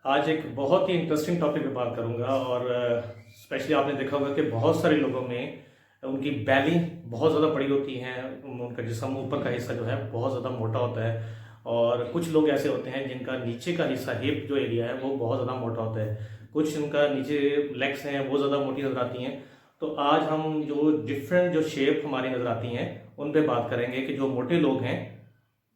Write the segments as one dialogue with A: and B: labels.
A: आज एक बहुत ही इंटरेस्टिंग टॉपिक पे बात करूंगा और स्पेशली आपने देखा होगा कि बहुत सारे लोगों में उनकी बैली बहुत ज़्यादा बड़ी होती है। उनका जिस्म ऊपर का हिस्सा जो है बहुत ज़्यादा मोटा होता है। और कुछ लोग ऐसे होते हैं जिनका नीचे का हिस्सा हिप जो एरिया है वो बहुत ज़्यादा मोटा होता है। कुछ उनका नीचे लेग्स हैं वो ज़्यादा मोटी नज़र आती हैं। तो आज हम जो डिफरेंट जो शेप हमारी नज़र आती हैं उन पे बात करेंगे कि जो मोटे लोग हैं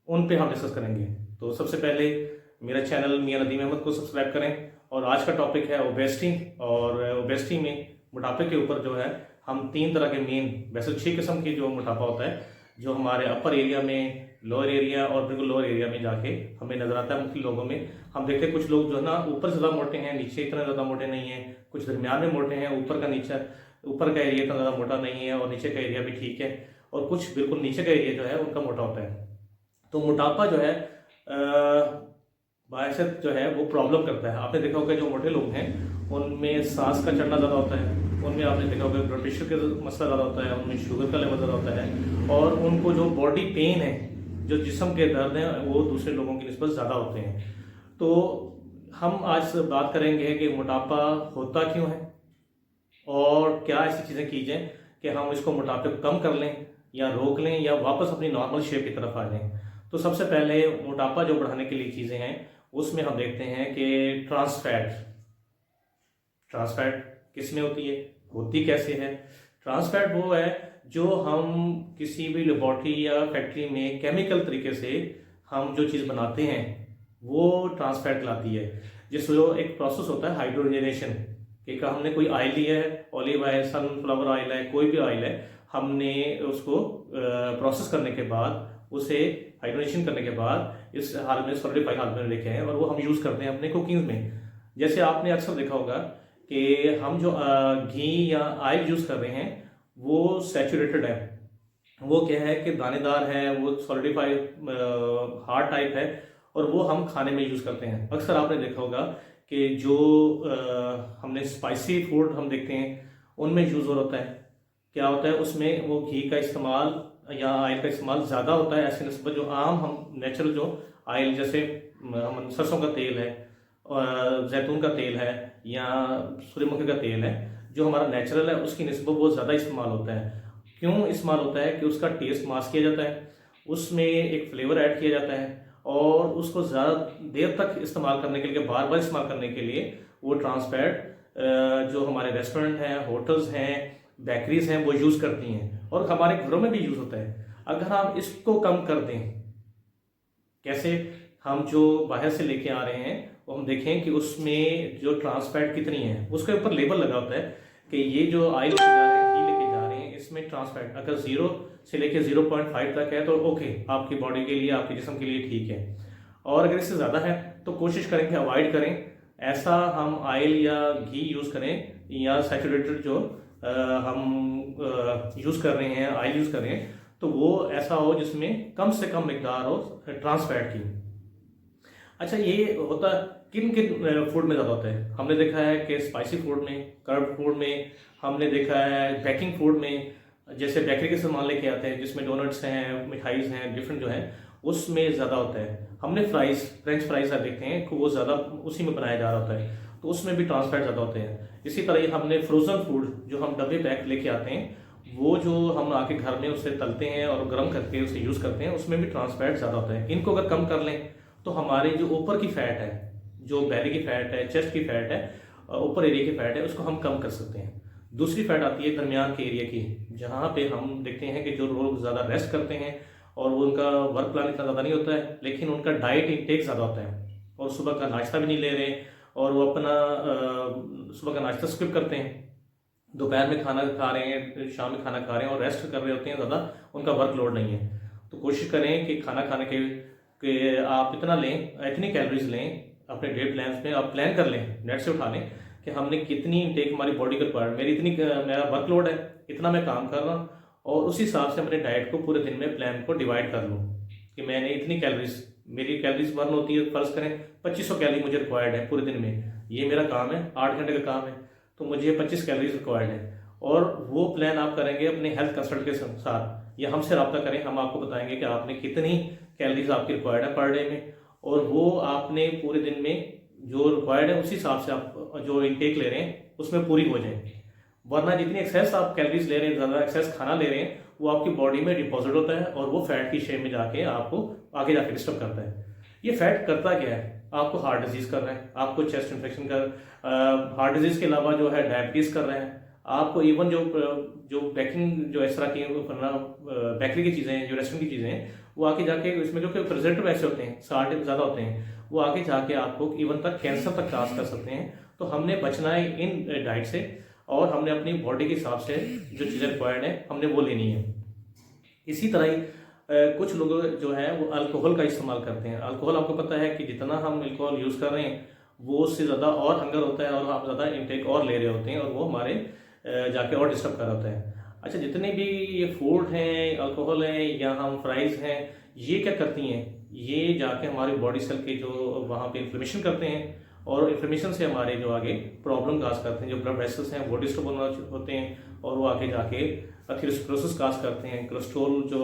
A: उन पे हम डिस्कस करेंगे। तो सबसे पहले मेरा चैनल मियां नदीम अहमद को सब्सक्राइब करें। और आज का टॉपिक है ओबेसिटी। और ओबेसिटी में मोटापे के ऊपर जो है हम तीन तरह के मेन, वैसे 6 किस्म की जो मोटापा होता है जो हमारे अपर एरिया में, लोअर एरिया और बिल्कुल लोअर एरिया में जाके हमें नजर आता है। मुख्य लोगों में हम देखते हैं कुछ लोग जो है ना ऊपर से ज़्यादा मोटे हैं, नीचे इतना ज़्यादा मोटे नहीं है। कुछ दरमियान में मोटे हैं, ऊपर का एरिया इतना ज़्यादा मोटा नहीं है और नीचे का एरिया भी ठीक है। और कुछ बिल्कुल नीचे का एरिया जो है उनका मोटा होता है। तो मोटापा जो है बायसेप जो है वो प्रॉब्लम करता है। आपने देखा होगा जो मोटे लोग हैं उनमें सांस का चढ़ना ज़्यादा होता है, उनमें आपने देखा होगा ब्लड प्रेशर का मसला ज़्यादा होता है, उनमें शुगर का लेवल ज़्यादा होता है। और उनको जो बॉडी पेन है, जो जिस्म के दर्द हैं, वो दूसरे लोगों की निस्बत ज़्यादा होते हैं। तो हम आज बात करेंगे कि मोटापा होता क्यों है और क्या ऐसी चीज़ें की जाएं कि हम इसको मोटापे को कम कर लें या रोक लें या वापस अपनी नॉर्मल शेप की तरफ आ जाएं। तो सबसे पहले मोटापा जो बढ़ाने के लिए चीज़ें हैं उसमें हम देखते हैं कि ट्रांस फैट किस में होती है, होती कैसे है। ट्रांस फैट वो है जो हम किसी भी लेबॉर्ट्री या फैक्ट्री में केमिकल तरीके से हम जो चीज़ बनाते हैं वो ट्रांस फैट लाती है। जिसमें एक प्रोसेस होता है हाइड्रोजनेशन, कि हमने कोई ऑयल लिया है, ऑलिव ऑयल, सनफ्लावर ऑयल है, कोई भी ऑयल है, हमने उसको प्रोसेस करने के बाद उसे हाइड्रोजनेशन करने के बाद इस हाल में सॉलिडिफाई हाल में लेके आए और वो हम यूज़ करते हैं अपने कुकिंग में। जैसे आपने अक्सर देखा होगा कि हम जो घी या ऑयल यूज़ कर रहे हैं वो सैचुरेटेड है। वो क्या है कि दानेदार है, वो सॉलिडिफाई हार्ड टाइप है और वो हम खाने में यूज़ करते हैं। अक्सर आपने देखा होगा कि जो हमने स्पाइसी फूड हम देखते हैं उनमें यूज़ हो होता है। क्या होता है उसमें वो घी का इस्तेमाल या ऑयल का इस्तेमाल ज़्यादा होता है ऐसे नस्बत जो आम हम नेचुरल जो ऑयल, जैसे हम सरसों का तेल है और जैतून का तेल है या सूर्यमुखी का तेल है, जो हमारा नेचुरल है उसकी निस्बत बहुत ज़्यादा इस्तेमाल होता है। क्यों इस्तेमाल होता है कि उसका टेस्ट मास्क किया जाता है, उसमें एक फ्लेवर ऐड किया जाता है और उसको ज़्यादा देर तक इस्तेमाल करने के लिए, बार बार इस्तेमाल करने के लिए वो ट्रांस फैट जो हमारे रेस्टोरेंट हैं, होटल्स हैं, बेकरीज हैं वो यूज़ करती हैं और हमारे घरों में भी यूज़ होता है। अगर हम इसको कम कर दें, कैसे, हम जो बाहर से लेके आ रहे हैं वो हम देखें कि उसमें जो ट्रांस फैट कितनी है, उसके ऊपर लेबल लगा होता है कि ये जो ऑयल लेके जा रहे हैं, घी लेके जा रहे हैं, इसमें ट्रांस फैट अगर 0 से लेके 0.5 तक है तो ओके, आपकी बॉडी के लिए, आपके जिस्म के लिए ठीक है। और अगर इससे ज़्यादा है तो कोशिश करें कि अवॉइड करें ऐसा हम ऑयल या घी यूज़ करें या सैचुरेटेड जो हम यूज़ कर रहे हैं, ऑयल यूज़ कर रहे हैं, तो वो ऐसा हो जिसमें कम से कम मिकदार हो ट्रांस फैट की। अच्छा, ये होता किन किन फूड में ज़्यादा होता है? हमने देखा है कि स्पाइसी फूड में, कर्ब फूड में, हमने देखा है बेकिंग फूड में, जैसे बेकरी के सामान लेके आते हैं जिसमें डोनट्स हैं, मिठाइज हैं, डिफरेंट जो है उसमें ज़्यादा होता है। हमने फ्रेंच फ्राइज देखते हैं कि वो ज़्यादा उसी में बनाया जा रहा होता है, तो उसमें भी ट्रांस फैट ज़्यादा होते हैं। इसी तरह ही हमने फ्रोज़न फूड जो हम डब्बे पैक लेके आते हैं, वो जो हम आके घर में उसे तलते हैं और गर्म करके उसे यूज़ करते हैं, उसमें भी ट्रांस फैट ज़्यादा होता है। इनको अगर कम कर लें तो हमारे जो ऊपर की फैट है, जो बैली की फैट है, चेस्ट की फैट है, ऊपर एरिया की फैट है, उसको हम कम कर सकते हैं। दूसरी फैट आती है दरमियान के एरिया की, जहाँ पे हम देखते हैं कि जो लोग ज़्यादा रेस्ट करते हैं और वो उनका वर्क प्लान इतना ज़्यादा नहीं होता है, लेकिन उनका डाइट इंटेक ज़्यादा होता है और सुबह का नाश्ता भी नहीं ले रहे और वो अपना सुबह का नाश्ता स्किप करते हैं, दोपहर में खाना खा रहे हैं, शाम में खाना खा रहे हैं और रेस्ट कर रहे होते हैं, ज़्यादा उनका वर्कलोड नहीं है। तो कोशिश करें कि खाना खाने के आप इतना लें, इतनी कैलोरीज लें, अपने डे प्लान में आप प्लान कर लें, नेट से उठा लें कि हमने कितनी इनटेक हमारी बॉडी का रिक्वायर्ड, मेरा वर्कलोड है, इतना मैं काम कर रहा हूँ और उस हिसाब से अपने डाइट को पूरे दिन में प्लान को डिवाइड कर लूँ कि मैंने इतनी कैलोरीज, मेरी कैलोरीज बर्न होती है, फर्ज करें 2500 कैलोरी मुझे रिक्वायर्ड है पूरे दिन में, ये मेरा काम है, 8 घंटे का काम है, तो मुझे 25 कैलोरीज रिक्वायर्ड है। और वो प्लान आप करेंगे अपने हेल्थ कंसल्ट के साथ या हमसे रब्ता करें, हम आपको बताएंगे कि आपने कितनी कैलोरीज आपकी रिक्वायर्ड है पर डे में, और वो आपने पूरे दिन में जो रिक्वायर्ड है उसी हिसाब से आप जो इनटेक ले रहे हैं उसमें पूरी हो जाए, वरना जितनी एक्सेस आप कैलोरीज ले रहे हैं, ज़्यादा एक्सेस खाना ले रहे हैं, वो आपकी बॉडी में डिपॉजिट होता है और वो फैट की शेप में जाके आपको आगे जाके डिस्टर्ब करता है। ये फैट करता क्या है, आपको हार्ट डिजीज कर रहा है, आपको चेस्ट इन्फेक्शन कर, हार्ट डिजीज के अलावा जो है डायबिटीज कर रहे हैं आपको, इवन जो बेकिंग जो इस तरह की बेकरी की चीज़ें हैं, जो रेस्टोरेंट की चीज़ें हैं, वो आके जाके इसमें जो प्रिजर्वेटिव ऐसे होते हैं, साल्ट ज़्यादा होते हैं, वो आगे जाके आपको इवन तक कैंसर तक काज कर सकते हैं। तो हमने बचना है इन डाइट से और हमने अपनी बॉडी के हिसाब से जो चीज़ें रिक्वायर्ड है हमने वो लेनी है। इसी तरह ही कुछ लोग जो है वो अल्कोहल का इस्तेमाल करते हैं। अल्कोहल आपको पता है कि जितना हम अल्कोहल यूज़ कर रहे हैं वो उससे ज़्यादा और हंगर होता है और आप ज़्यादा इनटेक और ले रहे होते हैं और वो हमारे जाके और डिस्टर्ब कर रहा होता है। अच्छा, जितने भी ये फूड हैं, अल्कोहल हैं या हम फ्राइज़ हैं, ये क्या करती हैं, ये जाके हमारे बॉडी सेल के जो वहाँ पे इन्फ्लेमेशन करते हैं और इन्फ्लेमेशन से हमारे जो आगे प्रॉब्लम काज करते हैं, जो ब्लड वेसल्स हैं वो डिस्टर्ब होते हैं और वो आगे जाके अथेरोस्क्लेरोसिस काज करते हैं। कोलेस्ट्रॉल जो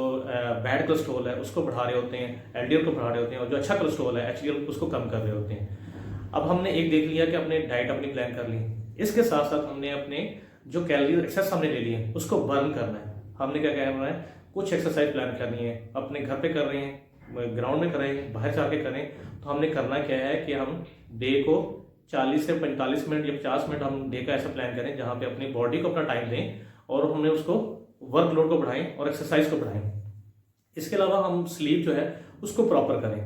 A: बैड कोलेस्ट्रॉल है उसको बढ़ा रहे होते हैं, एलडीएल को बढ़ा रहे होते हैं, और जो अच्छा कोलेस्ट्रॉल है एचडीएल उसको कम कर रहे होते हैं। अब हमने एक देख लिया कि अपने डाइट अपनी प्लान कर ली, इसके साथ साथ हमने अपने जो कैलोरी एक्सेस हमने ले ली है उसको बर्न करना है। हमने क्या करना है, कुछ एक्सरसाइज प्लान करनी है, अपने घर पे कर रहे हैं, ग्राउंड में करें, बाहर जाके करें, तो हमने करना क्या है कि हम डे को 40 से 45 मिनट या 50 मिनट हम डे का ऐसा प्लान करें जहाँ पे अपनी बॉडी को अपना टाइम दें और हमने उसको वर्कलोड को बढ़ाएं और एक्सरसाइज को बढ़ाएं। इसके अलावा हम स्लीप जो है उसको प्रॉपर करें।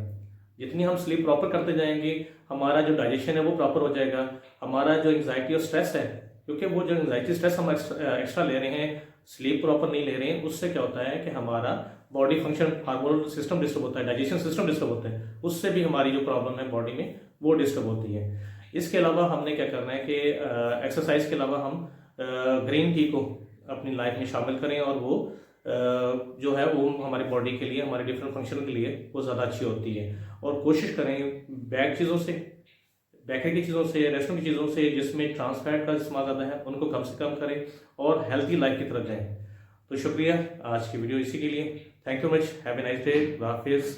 A: जितनी हम स्लीप प्रॉपर करते जाएंगे हमारा जो डाइजेशन है वो प्रॉपर हो जाएगा। हमारा जो एंग्जाइटी और स्ट्रेस है, क्योंकि वो जो एंग्जाइटी स्ट्रेस हम एक्स्ट्रा ले रहे हैं, स्लीप प्रॉपर नहीं ले रहे हैं, उससे क्या होता है कि हमारा body function, hormonal system disturb होता है, डाइजेशन सिस्टम डिस्टर्ब होता है, उससे भी हमारी जो प्रॉब्लम है बॉडी में वो डिस्टर्ब होती है। इसके अलावा हमने क्या करना है कि एक्सरसाइज के अलावा हम ग्रीन टी को अपनी लाइफ में शामिल करें और वो जो है वो हमारी बॉडी के लिए, हमारे डिफरेंट फंक्शन के लिए वो ज़्यादा अच्छी होती है। और कोशिश करें बैग चीज़ों से, बेकरी की चीज़ों से, रेस्टोरेंट की चीज़ों से जिसमें ट्रांस फैट का इस्तेमाल ज़्यादा है उनको कम से कम करें और हेल्थी लाइफ की तरफ जाएं। तो शुक्रिया, आज की वीडियो इसी के लिए। Thank you much, have a nice day, हाफिज़।